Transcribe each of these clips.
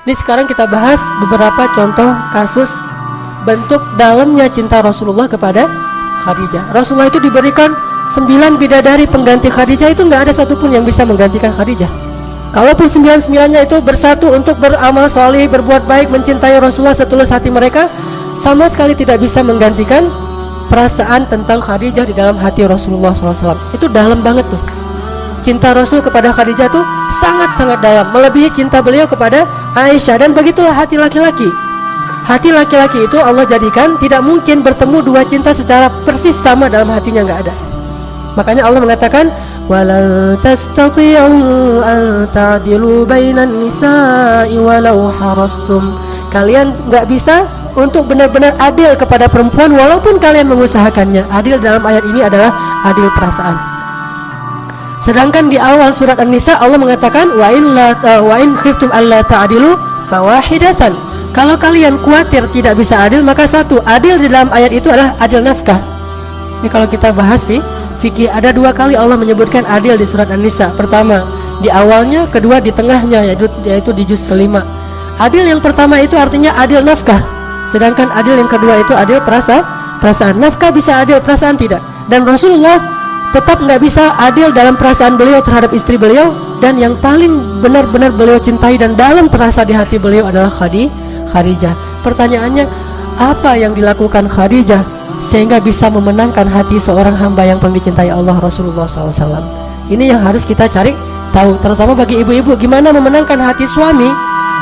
Ini sekarang kita bahas beberapa contoh kasus bentuk dalamnya cinta Rasulullah kepada Khadijah. Rasulullah itu diberikan 9 bidadari pengganti Khadijah, itu nggak ada satupun yang bisa menggantikan Khadijah. Kalaupun 9-9-nya itu bersatu untuk beramal soleh, berbuat baik, mencintai Rasulullah setulus hati mereka, sama sekali tidak bisa menggantikan perasaan tentang Khadijah di dalam hati Rasulullah SAW. Itu dalam banget tuh. Cinta Rasul kepada Khadijah tuh sangat-sangat dalam, melebihi cinta beliau kepada Aisyah. Dan begitulah hati laki-laki. Hati laki-laki itu Allah jadikan tidak mungkin bertemu dua cinta secara persis sama dalam hatinya, nggak ada. Makanya Allah mengatakan, "Walan tastati'u an ta'dilu bainan nisa'i walau harastum." Kalian nggak bisa untuk benar-benar adil kepada perempuan walaupun kalian mengusahakannya. Adil dalam ayat ini adalah adil perasaan. Sedangkan di awal surat An-Nisa Allah mengatakan, wa in khiftum alla ta'dilu fawahidatan. Kalau kalian khawatir tidak bisa adil, maka satu, adil di dalam ayat itu adalah adil nafkah. Ini kalau kita bahas fikih, ada 2 kali Allah menyebutkan adil di surat An-Nisa. Pertama di awalnya, kedua di tengahnya, yaitu di juz kelima. Adil yang pertama itu artinya adil nafkah, sedangkan adil yang kedua itu adil perasaan. Nafkah bisa adil, perasaan tidak. Dan Rasulullah tetap nggak bisa adil dalam perasaan beliau terhadap istri beliau, dan yang paling benar-benar beliau cintai dan dalam terasa di hati beliau adalah Khadijah. Pertanyaannya, apa yang dilakukan Khadijah sehingga bisa memenangkan hati seorang hamba yang paling dicintai Allah, Rasulullah SAW? Ini yang harus kita cari tahu, terutama bagi ibu-ibu, gimana memenangkan hati suami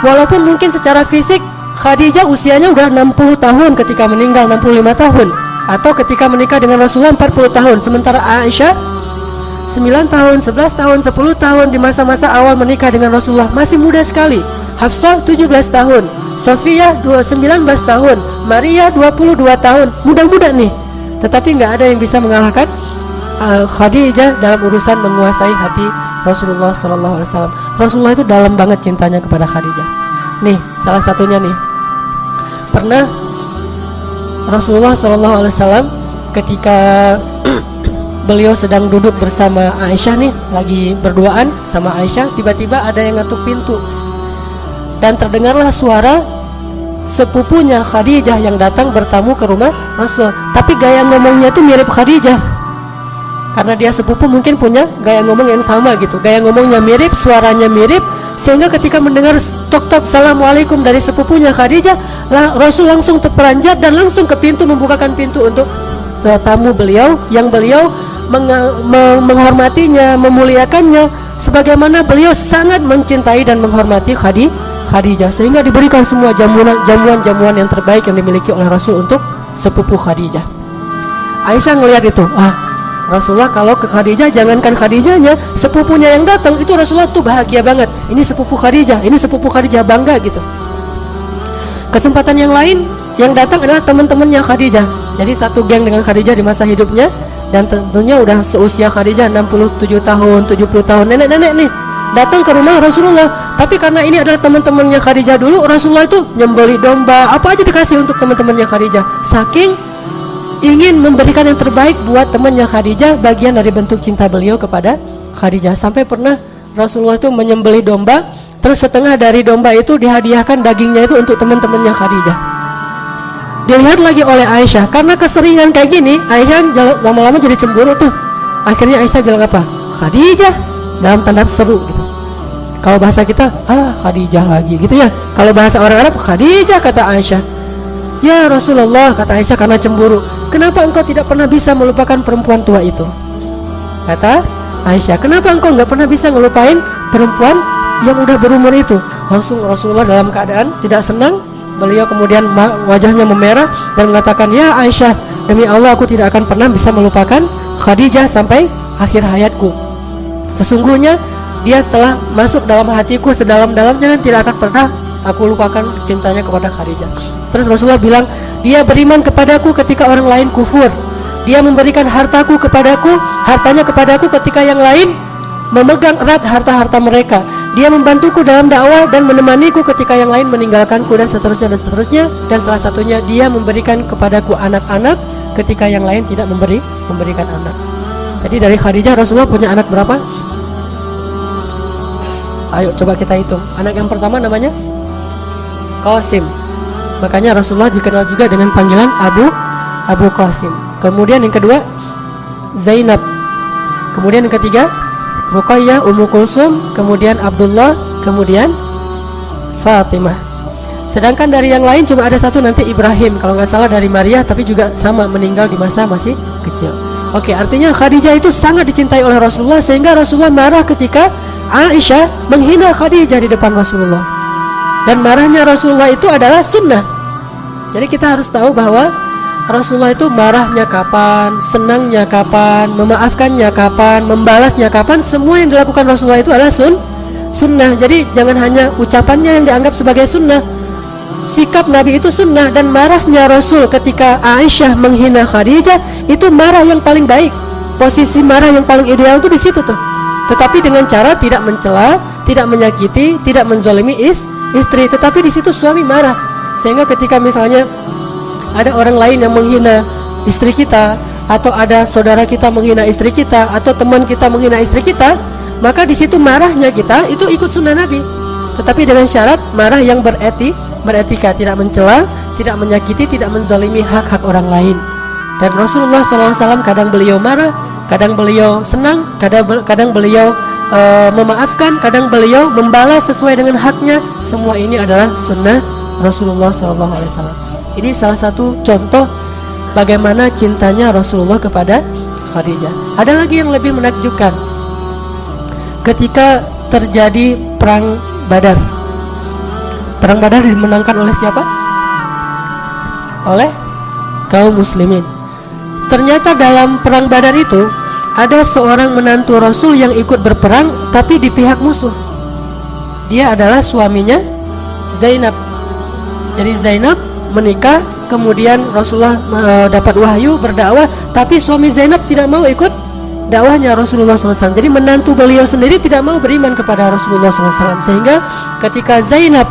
walaupun mungkin secara fisik Khadijah usianya udah 60 tahun ketika meninggal, 65 tahun, atau ketika menikah dengan Rasulullah 40 tahun, sementara Aisyah 9 tahun, 11 tahun, 10 tahun di masa-masa awal menikah dengan Rasulullah, masih muda sekali. Hafsah 17 tahun, Sofia 19 tahun, Maria 22 tahun, muda-muda nih. Tetapi nggak ada yang bisa mengalahkan Khadijah dalam urusan menguasai hati Rasulullah SAW. Rasulullah itu dalam banget cintanya kepada Khadijah. Nih, salah satunya nih, pernah Rasulullah SAW ketika beliau sedang duduk bersama Aisyah nih, lagi berduaan sama Aisyah, tiba-tiba ada yang ngetuk pintu dan terdengarlah suara sepupunya Khadijah yang datang bertamu ke rumah Rasul. Tapi gaya ngomongnya tuh mirip Khadijah, karena dia sepupu mungkin punya gaya ngomong yang sama gitu. Gaya ngomongnya mirip, suaranya mirip, sehingga ketika mendengar tok-tok assalamualaikum dari sepupunya Khadijah, Rasul langsung terperanjat dan langsung ke pintu, membukakan pintu untuk tamu beliau yang beliau menghormatinya, memuliakannya, sebagaimana beliau sangat mencintai dan menghormati Khadijah, sehingga diberikan semua jamuan-jamuan yang terbaik yang dimiliki oleh Rasul untuk sepupu Khadijah. Aisyah ngelihat itu, Rasulullah kalau ke Khadijah, jangankan Khadijahnya, sepupunya yang datang itu Rasulullah tuh bahagia banget. Ini sepupu Khadijah, bangga gitu. Kesempatan yang lain yang datang adalah teman-temannya Khadijah. Jadi satu geng dengan Khadijah di masa hidupnya, dan tentunya udah seusia Khadijah 67 tahun, 70 tahun, nenek-nenek nih datang ke rumah Rasulullah. Tapi karena ini adalah teman-temannya Khadijah dulu, Rasulullah itu nyembeli domba, apa aja dikasih untuk teman-temannya Khadijah. Saking ingin memberikan yang terbaik buat temannya Khadijah, bagian dari bentuk cinta beliau kepada Khadijah. Sampai pernah Rasulullah itu menyembeli domba, terus setengah dari domba itu dihadiahkan dagingnya itu untuk teman-temannya Khadijah. Dilihat lagi oleh Aisyah, karena keseringan kayak gini, Aisyah lama-lama jadi cemburu tuh. Akhirnya Aisyah bilang apa? Khadijah, dalam tanda seru gitu. Kalau bahasa kita, Khadijah lagi gitu ya. Kalau bahasa orang Arab, Khadijah, kata Aisyah. Ya Rasulullah, kata Aisyah karena cemburu, kenapa engkau tidak pernah bisa melupakan perempuan tua itu? Kata Aisyah, kenapa engkau nggak pernah bisa ngelupain perempuan yang udah berumur itu? Langsung Rasulullah dalam keadaan tidak senang. Beliau kemudian wajahnya memerah dan mengatakan, ya Aisyah, demi Allah aku tidak akan pernah bisa melupakan Khadijah sampai akhir hayatku. Sesungguhnya dia telah masuk dalam hatiku sedalam-dalamnya dan tidak akan pernah aku lupakan cintanya kepada Khadijah. Terus Rasulullah bilang, dia beriman kepadaku ketika orang lain kufur. Dia memberikan hartanya kepadaku ketika yang lain memegang erat harta-harta mereka. Dia membantuku dalam dakwah dan menemaniku ketika yang lain meninggalkanku, dan seterusnya. Dan salah satunya dia memberikan kepadaku anak-anak ketika yang lain tidak memberikan anak. Jadi dari Khadijah Rasulullah punya anak berapa? Ayo coba kita hitung. Anak yang pertama namanya Qasim. Makanya Rasulullah dikenal juga dengan panggilan Abu Qasim. Kemudian yang kedua Zainab. Kemudian yang ketiga Ruqayyah, Ummu Kulsum, kemudian Abdullah, kemudian Fatimah. Sedangkan dari yang lain cuma ada satu nanti Ibrahim, kalau nggak salah dari Maria, tapi juga sama meninggal di masa masih kecil. Oke, artinya Khadijah itu sangat dicintai oleh Rasulullah sehingga Rasulullah marah ketika Aisyah menghina Khadijah di depan Rasulullah. Dan marahnya Rasulullah itu adalah sunnah. Jadi kita harus tahu bahwa Rasulullah itu marahnya kapan, senangnya kapan, memaafkannya kapan, membalasnya kapan, semua yang dilakukan Rasulullah itu adalah sunnah. Jadi jangan hanya ucapannya yang dianggap sebagai sunnah, sikap Nabi itu sunnah. Dan marahnya Rasul ketika Aisyah menghina Khadijah itu marah yang paling baik. Posisi marah yang paling ideal itu di situ tuh. Tetapi dengan cara tidak mencela, tidak menyakiti, tidak menzalimi istri. Tetapi di situ suami marah. Sehingga ketika misalnya ada orang lain yang menghina istri kita, atau ada saudara kita menghina istri kita, atau teman kita menghina istri kita, maka di situ marahnya kita itu ikut sunnah Nabi. Tetapi dengan syarat marah yang beretika, tidak mencela, tidak menyakiti, tidak menzalimi hak-hak orang lain. Dan Rasulullah SAW kadang beliau marah, kadang beliau senang, kadang beliau memaafkan, kadang beliau membalas sesuai dengan haknya. Semua ini adalah sunnah Rasulullah SAW. Ini salah satu contoh bagaimana cintanya Rasulullah kepada Khadijah. Ada lagi yang lebih menakjubkan. Ketika terjadi perang Badar. Perang Badar dimenangkan oleh siapa? Oleh kaum muslimin. Ternyata dalam perang Badar itu ada seorang menantu Rasul yang ikut berperang tapi di pihak musuh. Dia adalah suaminya Zainab. Jadi Zainab menikah, kemudian Rasulullah dapat wahyu berdakwah, tapi suami Zainab tidak mau ikut dakwahnya Rasulullah SAW. Jadi menantu beliau sendiri tidak mau beriman kepada Rasulullah SAW. Sehingga ketika Zainab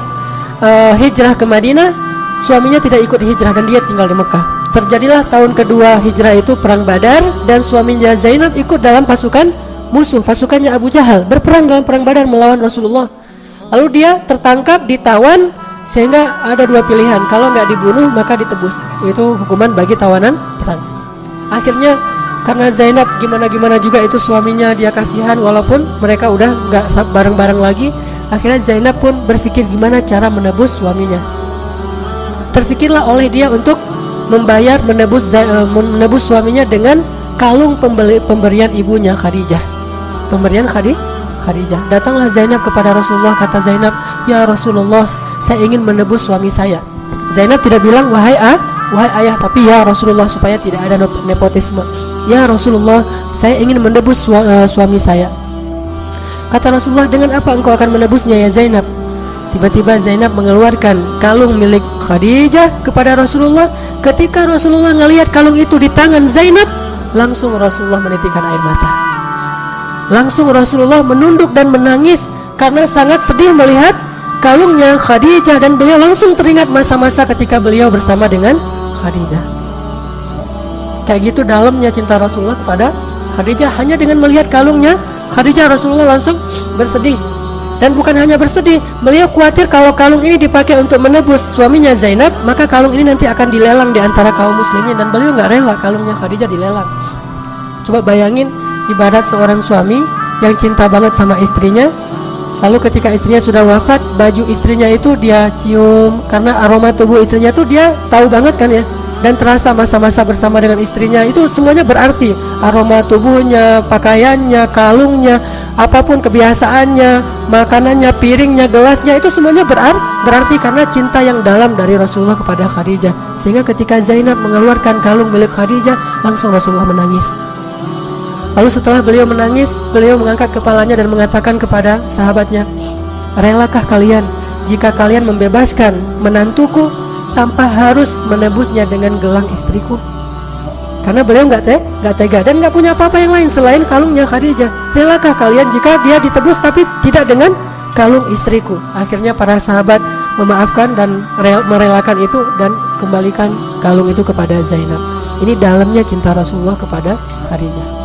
hijrah ke Madinah, suaminya tidak ikut hijrah dan dia tinggal di Mekah. Terjadilah tahun kedua hijrah itu perang Badar, dan suaminya Zainab ikut dalam pasukan musuh, pasukannya Abu Jahal, berperang dalam perang Badar melawan Rasulullah. Lalu dia tertangkap, ditawan, sehingga ada dua pilihan, kalau nggak dibunuh maka ditebus. Itu hukuman bagi tawanan perang. Akhirnya karena Zainab gimana juga itu suaminya, dia kasihan walaupun mereka udah nggak bareng-bareng lagi. Akhirnya Zainab pun berpikir gimana cara menebus suaminya. Terfikirlah oleh dia untuk menebus suaminya dengan kalung pemberian ibunya Khadijah. Pemberian Khadijah. Datanglah Zainab kepada Rasulullah, kata Zainab, "Ya Rasulullah, saya ingin menebus suami saya." Zainab tidak bilang wahai ayah, tapi ya Rasulullah, supaya tidak ada nepotisme. "Ya Rasulullah, saya ingin menebus suami saya." Kata Rasulullah, "Dengan apa engkau akan menebusnya ya Zainab?" Tiba-tiba Zainab mengeluarkan kalung milik Khadijah kepada Rasulullah. Ketika Rasulullah melihat kalung itu di tangan Zainab, langsung Rasulullah menitikkan air mata. Langsung Rasulullah menunduk dan menangis karena sangat sedih melihat kalungnya Khadijah, dan beliau langsung teringat masa-masa ketika beliau bersama dengan Khadijah. Kayak gitu dalamnya cinta Rasulullah kepada Khadijah. Hanya dengan melihat kalungnya Khadijah, Rasulullah langsung bersedih. Dan bukan hanya bersedih, beliau khawatir kalau kalung ini dipakai untuk menebus suaminya Zainab, maka kalung ini nanti akan dilelang di antara kaum muslimin, dan beliau nggak rela kalungnya Khadijah dilelang. Coba bayangin, ibarat seorang suami yang cinta banget sama istrinya, lalu ketika istrinya sudah wafat, baju istrinya itu dia cium, karena aroma tubuh istrinya itu dia tahu banget kan ya, dan terasa masa-masa bersama dengan istrinya itu semuanya berarti. Aroma tubuhnya, pakaiannya, kalungnya, apapun kebiasaannya, makanannya, piringnya, gelasnya, itu semuanya berarti karena cinta yang dalam dari Rasulullah kepada Khadijah. Sehingga ketika Zainab mengeluarkan kalung milik Khadijah, langsung Rasulullah menangis. Lalu setelah beliau menangis, beliau mengangkat kepalanya dan mengatakan kepada sahabatnya, "Relakah kalian jika kalian membebaskan menantuku tanpa harus menebusnya dengan gelang istriku?" Karena beliau nggak tega dan nggak punya apa-apa yang lain selain kalungnya Khadijah. "Relakah kalian jika dia ditebus tapi tidak dengan kalung istriku?" Akhirnya para sahabat memaafkan dan merelakan itu dan kembalikan kalung itu kepada Zainab. Ini dalamnya cinta Rasulullah kepada Khadijah.